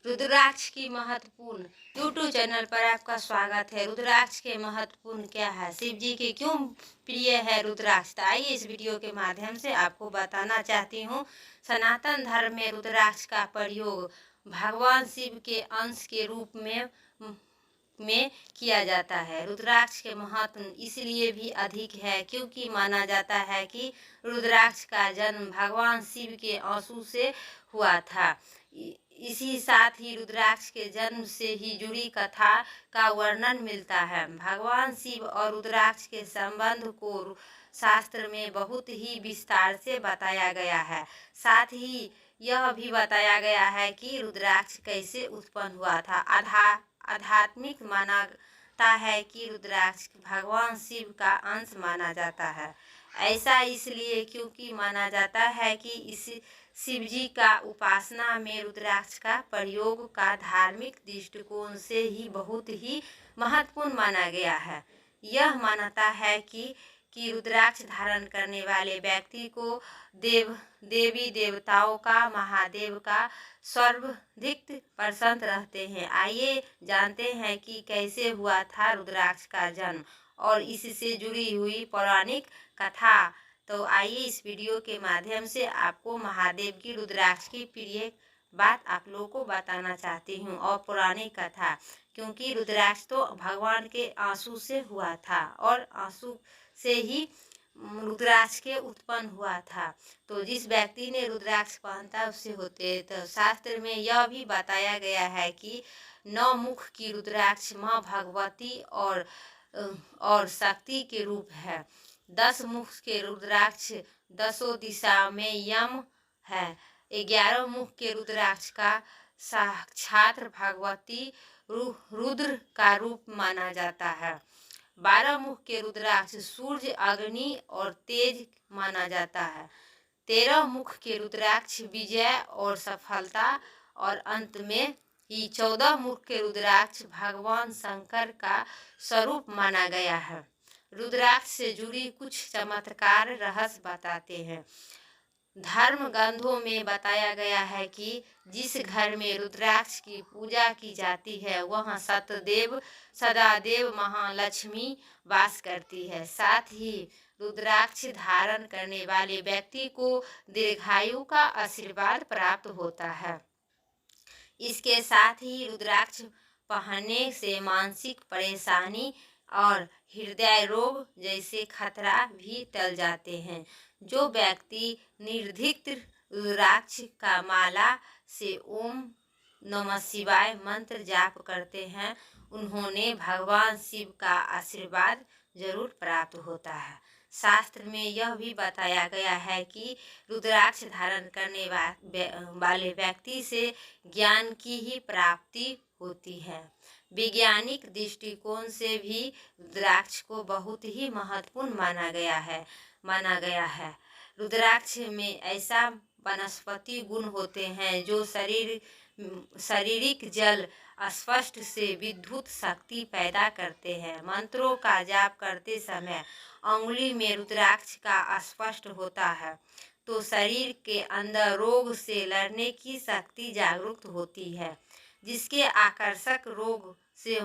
रुद्राक्ष की महत्वपूर्ण YouTube channel पर आपका स्वागत है। रुद्राक्ष के महत्वपूर्ण क्या है, शिव जी के क्यों प्रिय है रुद्राक्ष, तो आइए इस वीडियो के माध्यम से आपको बताना चाहती हूँ। सनातन धर्म में रुद्राक्ष का प्रयोग भगवान शिव के अंश के रूप में किया जाता है। रुद्राक्ष के महत्व इसलिए भी अधिक है क्योंकि माना जाता है कि रुद्राक्ष का जन्म भगवान शिव के आंसू से हुआ था। इसी साथ ही रुद्राक्ष के जन्म से ही जुड़ी कथा का वर्णन मिलता है। भगवान शिव और रुद्राक्ष के संबंध को शास्त्र में बहुत ही विस्तार से बताया गया है। साथ ही यह भी बताया गया है कि रुद्राक्ष कैसे उत्पन्न हुआ था। आध्यात्मिक मानता है कि रुद्राक्ष भगवान शिव का अंश माना जाता है। ऐसा इसलिए क्योंकि माना जाता है कि इस शिव जी का उपासना में रुद्राक्ष का प्रयोग का धार्मिक दृष्टिकोण से ही बहुत ही महत्वपूर्ण माना गया है। यह मानता है कि रुद्राक्ष धारण करने वाले व्यक्ति को देवी देवताओं का, महादेव का सर्वाधिक प्रसन्न रहते हैं। आइए जानते हैं कि कैसे हुआ था रुद्राक्ष का जन्म और इससे जुड़ी हुई पौराणिक कथा। तो आइए इस वीडियो के माध्यम से आपको महादेव की रुद्राक्ष की प्रिय बात आप लोगों को बताना चाहती हूँ और पौराणिक कथा, क्योंकि रुद्राक्ष तो भगवान के आंसू से हुआ था और आंसू से ही रुद्राक्ष के उत्पन्न हुआ था। तो जिस व्यक्ति ने रुद्राक्ष पहनता उससे होते। तो शास्त्र में यह भी बताया गया है कि 9 मुख की रुद्राक्ष माँ भगवती और शक्ति के रूप है। 10 मुख के रुद्राक्ष 10 दिशा में यम है। 11 मुख के रुद्राक्ष का साक्षात भगवती रुद्र का रूप माना जाता है। 12 मुख के रुद्राक्ष सूर्य, अग्नि और तेज माना जाता है। 13 मुख के रुद्राक्ष विजय और सफलता और अंत में ही 14 मुख के रुद्राक्ष भगवान शंकर का स्वरूप माना गया है। रुद्राक्ष से जुड़ी कुछ चमत्कार रहस्य बताते हैं। धर्म ग्रंथों में बताया गया है कि जिस घर में रुद्राक्ष की पूजा की जाती है वहाँ सदादेव महालक्ष्मी वास करती है। साथ ही रुद्राक्ष धारण करने वाले व्यक्ति को दीर्घायु का आशीर्वाद प्राप्त होता है। इसके साथ ही रुद्राक्ष पहनने से मानसिक परेशानी और हृदय रोग जैसे खतरा भी टल जाते हैं। जो व्यक्ति निर्धीक्त रुद्राक्ष का माला से ओम नमः शिवाय मंत्र जाप करते हैं उन्होंने भगवान शिव का आशीर्वाद जरूर प्राप्त होता है। शास्त्र में यह भी बताया गया है कि रुद्राक्ष धारण करने वाले व्यक्ति से ज्ञान की ही प्राप्ति होती है। वैज्ञानिक दृष्टिकोण से भी रुद्राक्ष को बहुत ही महत्वपूर्ण माना गया है। रुद्राक्ष में ऐसा वनस्पति गुण होते हैं जो शारीरिक जल स्पष्ट से विद्युत शक्ति पैदा करते हैं। मंत्रों का जाप करते समय अंगुली में रुद्राक्ष का स्पष्ट होता है तो शरीर के अंदर रोग से लड़ने की शक्ति जागरूक होती है, जिसके आकर्षक रोग से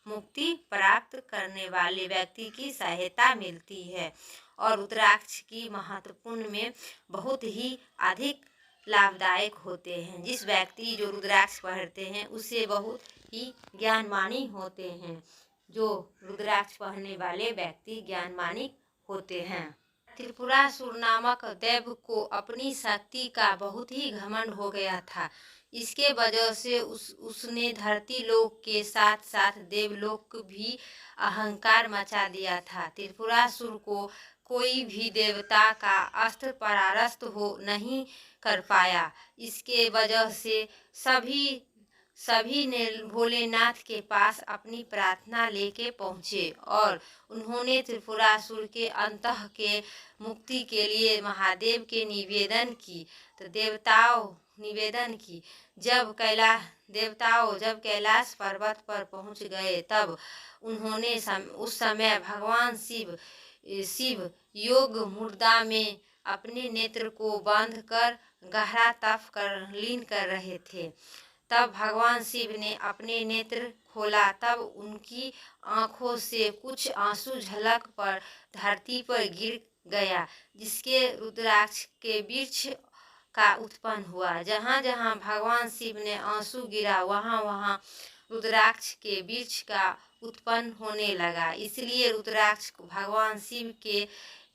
मुक्ति प्राप्त करने वाले व्यक्ति की सहायता मिलती है। और रुद्राक्ष की महत्वपूर्ण में बहुत ही अधिक लाभदायक होते हैं। जिस व्यक्ति जो रुद्राक्ष पहनते हैं उससे बहुत ही ज्ञानमानी होते हैं। जो रुद्राक्ष पहनने वाले व्यक्ति ज्ञानमानी होते हैं। त्रिपुरासुर नामक दैव को अपनी शक्ति का बहुत ही घमंड हो गया था। इसके वजह से उसने धरती लोक के साथ साथ देवलोक भी अहंकार मचा दिया था। त्रिपुरासुर को कोई भी देवता का अस्त्र परास्त नहीं कर पाया। इसके वजह से सभी ने भोलेनाथ के पास अपनी प्रार्थना लेके पहुँचे और उन्होंने त्रिपुरासुर के अंतः के मुक्ति के लिए महादेव के निवेदन की। तो जब कैलाश पर्वत पर पहुँच गए तब उन्होंने उस समय भगवान शिव योग मुद्रा में अपने नेत्र को बंद कर गहरा तप कर लीन कर रहे थे। तब भगवान शिव ने अपने नेत्र खोला, तब उनकी आंखों से कुछ आंसू झलक पर धरती पर गिर गया, जिसके रुद्राक्ष के वृक्ष का उत्पन्न हुआ। जहाँ जहाँ भगवान शिव ने आंसू गिरा, वहाँ वहाँ रुद्राक्ष के वृक्ष का उत्पन्न होने लगा। इसलिए रुद्राक्ष को भगवान शिव के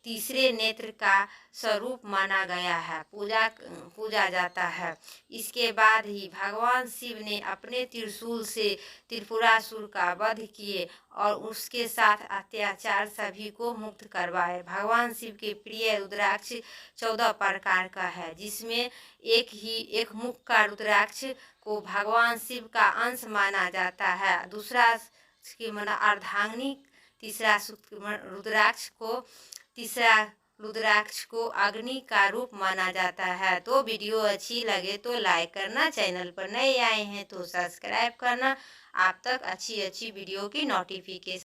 तीसरे नेत्र का स्वरूप माना गया है, पूजा जाता है। इसके बाद ही भगवान शिव ने अपने त्रिशूल से त्रिपुरासुर का वध किए और उसके साथ अत्याचार सभी को मुक्त करवाए। भगवान शिव के प्रिय रुद्राक्ष 14 प्रकार का है, जिसमें एक मुख का रुद्राक्ष को भगवान शिव का अंश माना जाता है, दूसरा की माना अर्धांगिनी, तीसरा रुद्राक्ष को अग्नि का रूप माना जाता है। तो वीडियो अच्छी लगे तो लाइक करना, चैनल पर नए आए हैं तो सब्सक्राइब करना, आप तक अच्छी वीडियो की नोटिफिकेशन